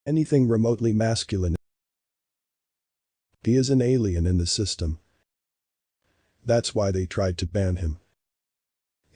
Anything remotely masculine. He is an alien in the system. That's why they tried to ban him.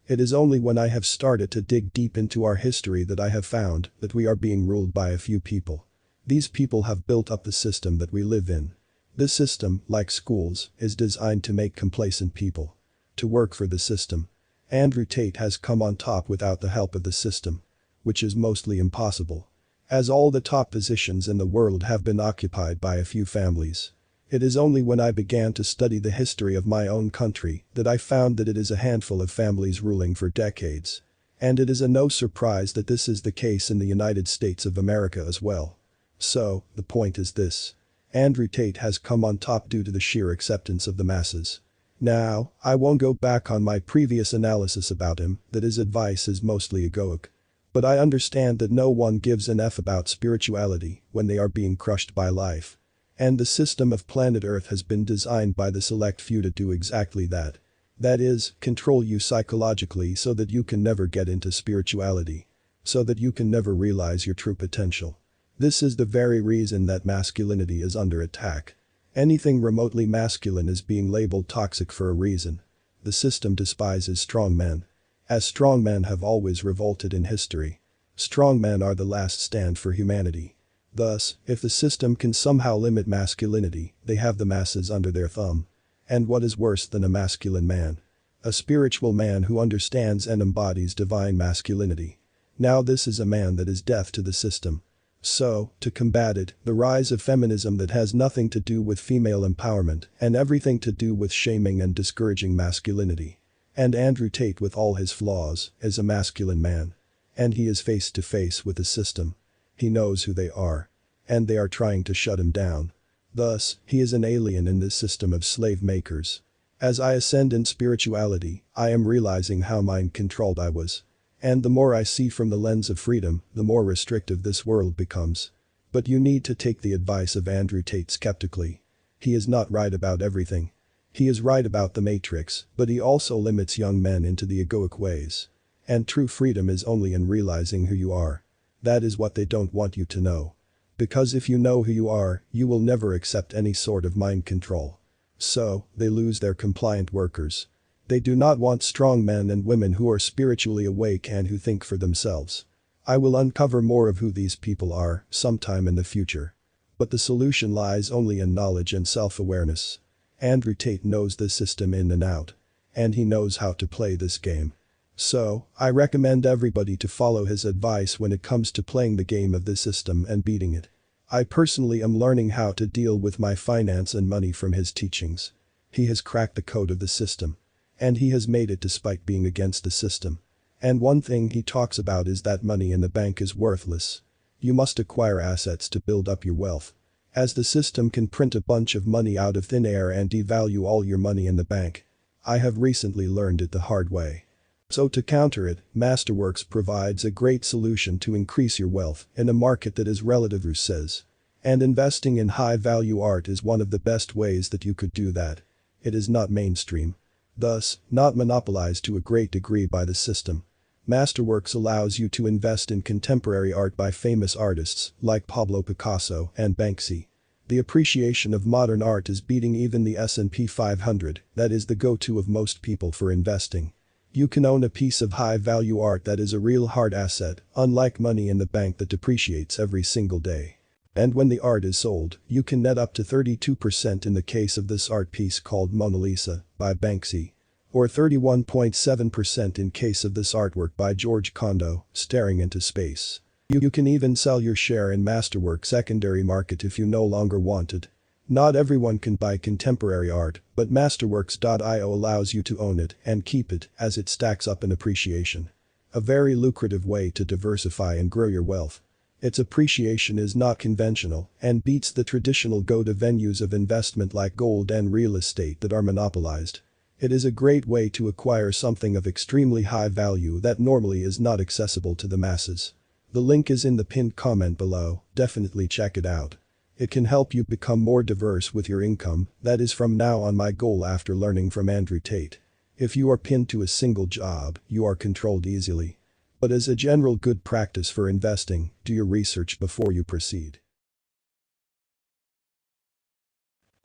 It is only when I have started to dig deep into our history that I have found that we are being ruled by a few people. These people have built up the system that we live in. This system, like schools, is designed to make complacent people to work for the system. Andrew Tate has come on top without the help of the system, which is mostly impossible, as all the top positions in the world have been occupied by a few families. It is only when I began to study the history of my own country that I found that it is a handful of families ruling for decades. And it is a no surprise that this is the case in the United States of America as well. So, the point is this. Andrew Tate has come on top due to the sheer acceptance of the masses. Now, I won't go back on my previous analysis about him, that his advice is mostly egoic. But I understand that no one gives an F about spirituality when they are being crushed by life. And the system of planet Earth has been designed by the select few to do exactly that. That is, control you psychologically so that you can never get into spirituality. So that you can never realize your true potential. This is the very reason that masculinity is under attack. Anything remotely masculine is being labeled toxic for a reason. The system despises strong men. As strong men have always revolted in history. Strong men are the last stand for humanity. Thus, if the system can somehow limit masculinity, they have the masses under their thumb. And what is worse than a masculine man? A spiritual man who understands and embodies divine masculinity. Now this is a man that is deaf to the system. So, to combat it, the rise of feminism that has nothing to do with female empowerment and everything to do with shaming and discouraging masculinity. And Andrew Tate, with all his flaws, is a masculine man. And he is face to face with the system. He knows who they are. And they are trying to shut him down. Thus, he is an alien in this system of slave makers. As I ascend in spirituality, I am realizing how mind-controlled I was. And the more I see from the lens of freedom, the more restrictive this world becomes. But you need to take the advice of Andrew Tate skeptically. He is not right about everything. He is right about the matrix, but he also limits young men into the egoic ways. And true freedom is only in realizing who you are. That is what they don't want you to know. Because if you know who you are, you will never accept any sort of mind control. So, they lose their compliant workers. They do not want strong men and women who are spiritually awake and who think for themselves. I will uncover more of who these people are sometime in the future. But the solution lies only in knowledge and self-awareness. Andrew Tate knows this system in and out. And he knows how to play this game. So, I recommend everybody to follow his advice when it comes to playing the game of this system and beating it. I personally am learning how to deal with my finance and money from his teachings. He has cracked the code of the system. And he has made it despite being against the system. And one thing he talks about is that money in the bank is worthless. You must acquire assets to build up your wealth. As the system can print a bunch of money out of thin air and devalue all your money in the bank. I have recently learned it the hard way. So to counter it, Masterworks provides a great solution to increase your wealth in a market that is relative, Bruce says. And investing in high-value art is one of the best ways that you could do that. It is not mainstream. Thus, not monopolized to a great degree by the system. Masterworks allows you to invest in contemporary art by famous artists like Pablo Picasso and Banksy. The appreciation of modern art is beating even the S&P 500, that is the go-to of most people for investing. You can own a piece of high-value art that is a real hard asset, unlike money in the bank that depreciates every single day. And when the art is sold, you can net up to 32% in the case of this art piece called Mona Lisa by Banksy. Or 31.7% in case of this artwork by George Condo, Staring into Space. You can even sell your share in Masterworks secondary market if you no longer want it. Not everyone can buy contemporary art, but Masterworks.io allows you to own it and keep it as it stacks up in appreciation. A very lucrative way to diversify and grow your wealth. Its appreciation is not conventional and beats the traditional go-to venues of investment like gold and real estate that are monopolized. It is a great way to acquire something of extremely high value that normally is not accessible to the masses. The link is in the pinned comment below, definitely check it out. It can help you become more diverse with your income, that is from now on my goal after learning from Andrew Tate. If you are pinned to a single job, you are controlled easily. But as a general good practice for investing, do your research before you proceed.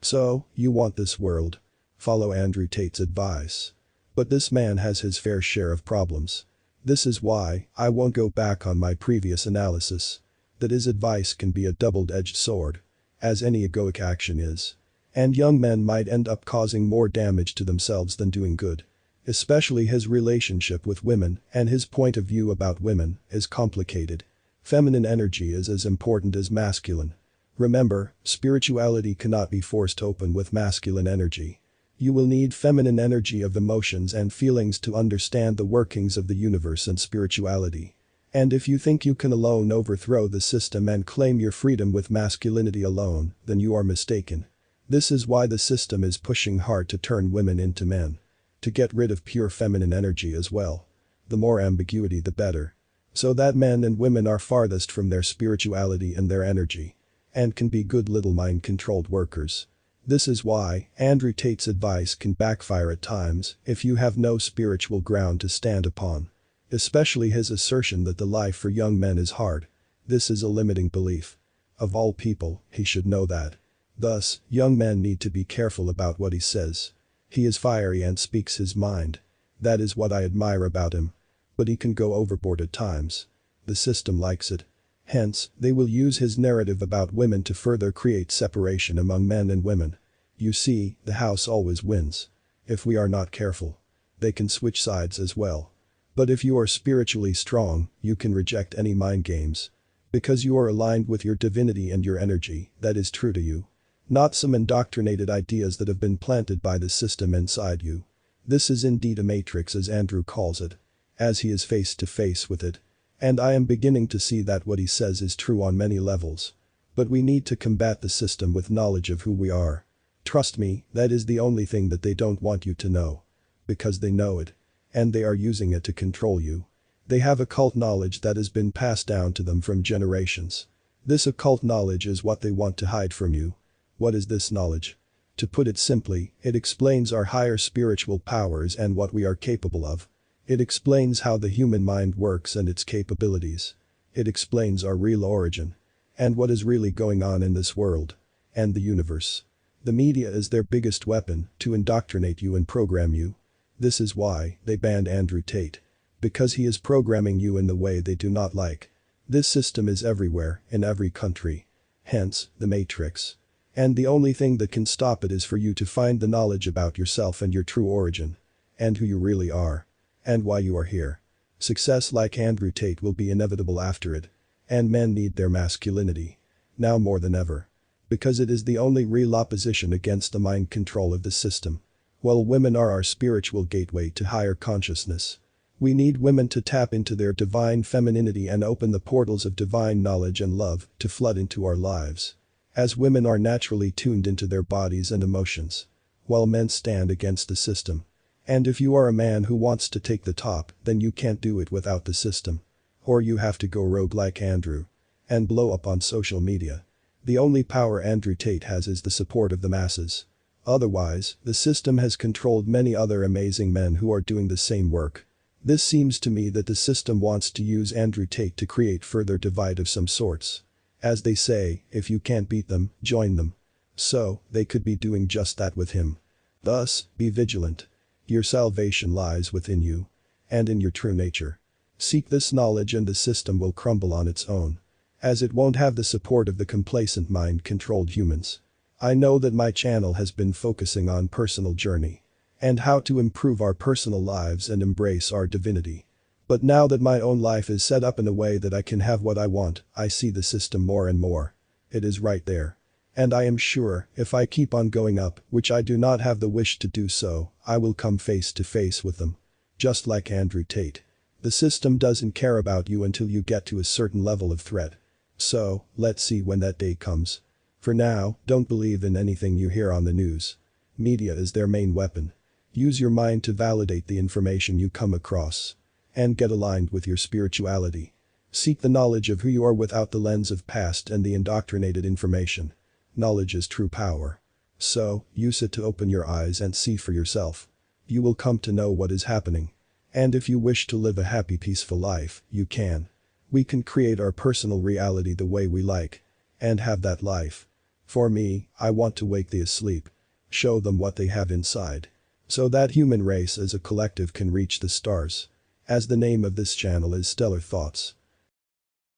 So, you want this world? Follow Andrew Tate's advice. But this man has his fair share of problems. This is why I won't go back on my previous analysis. That his advice can be a double-edged sword. As any egoic action is. And young men might end up causing more damage to themselves than doing good. Especially his relationship with women and his point of view about women is complicated. Feminine energy is as important as masculine. Remember, spirituality cannot be forced open with masculine energy. You will need feminine energy of emotions and feelings to understand the workings of the universe and spirituality. And if you think you can alone overthrow the system and claim your freedom with masculinity alone, then you are mistaken. This is why the system is pushing hard to turn women into men. To get rid of pure feminine energy as well. The more ambiguity the better. So that men and women are farthest from their spirituality and their energy. And can be good little mind-controlled workers. This is why Andrew Tate's advice can backfire at times if you have no spiritual ground to stand upon. Especially his assertion that the life for young men is hard. This is a limiting belief. Of all people, he should know that. Thus, young men need to be careful about what he says. He is fiery and speaks his mind. That is what I admire about him. But he can go overboard at times. The system likes it. Hence, they will use his narrative about women to further create separation among men and women. You see, the house always wins. If we are not careful. They can switch sides as well. But if you are spiritually strong, you can reject any mind games. Because you are aligned with your divinity and your energy, that is true to you. Not some indoctrinated ideas that have been planted by the system inside you. This is indeed a matrix as Andrew calls it. As he is face to face with it. And I am beginning to see that what he says is true on many levels. But we need to combat the system with knowledge of who we are. Trust me, that is the only thing that they don't want you to know. Because they know it. And they are using it to control you. They have occult knowledge that has been passed down to them from generations. This occult knowledge is what they want to hide from you. What is this knowledge? To put it simply, it explains our higher spiritual powers and what we are capable of. It explains how the human mind works and its capabilities. It explains our real origin. And what is really going on in this world. And the universe. The media is their biggest weapon to indoctrinate you and program you. This is why they banned Andrew Tate. Because he is programming you in the way they do not like. This system is everywhere, in every country. Hence, the matrix. And the only thing that can stop it is for you to find the knowledge about yourself and your true origin. And who you really are. And why you are here. Success like Andrew Tate will be inevitable after it. And men need their masculinity. Now more than ever. Because it is the only real opposition against the mind control of the system. While women are our spiritual gateway to higher consciousness. We need women to tap into their divine femininity and open the portals of divine knowledge and love to flood into our lives. As women are naturally tuned into their bodies and emotions. While men stand against the system. And if you are a man who wants to take the top, then you can't do it without the system. Or you have to go rogue like Andrew. And blow up on social media. The only power Andrew Tate has is the support of the masses. Otherwise, the system has controlled many other amazing men who are doing the same work. This seems to me that the system wants to use Andrew Tate to create further divide of some sorts. As they say, if you can't beat them, join them. So, they could be doing just that with him. Thus, be vigilant. Your salvation lies within you. And in your true nature. Seek this knowledge and the system will crumble on its own. As it won't have the support of the complacent mind-controlled humans. I know that my channel has been focusing on personal journey. And how to improve our personal lives and embrace our divinity. But now that my own life is set up in a way that I can have what I want, I see the system more and more. It is right there. And I am sure, if I keep on going up, which I do not have the wish to do so, I will come face to face with them. Just like Andrew Tate. The system doesn't care about you until you get to a certain level of threat. So, let's see when that day comes. For now, don't believe in anything you hear on the news. Media is their main weapon. Use your mind to validate the information you come across. And get aligned with your spirituality. Seek the knowledge of who you are without the lens of past and the indoctrinated information. Knowledge is true power. So, use it to open your eyes and see for yourself. You will come to know what is happening. And if you wish to live a happy peaceful life, you can. We can create our personal reality the way we like. And have that life. For me, I want to wake the asleep. Show them what they have inside. So that human race as a collective can reach the stars. As the name of this channel is Stellar Thoughts.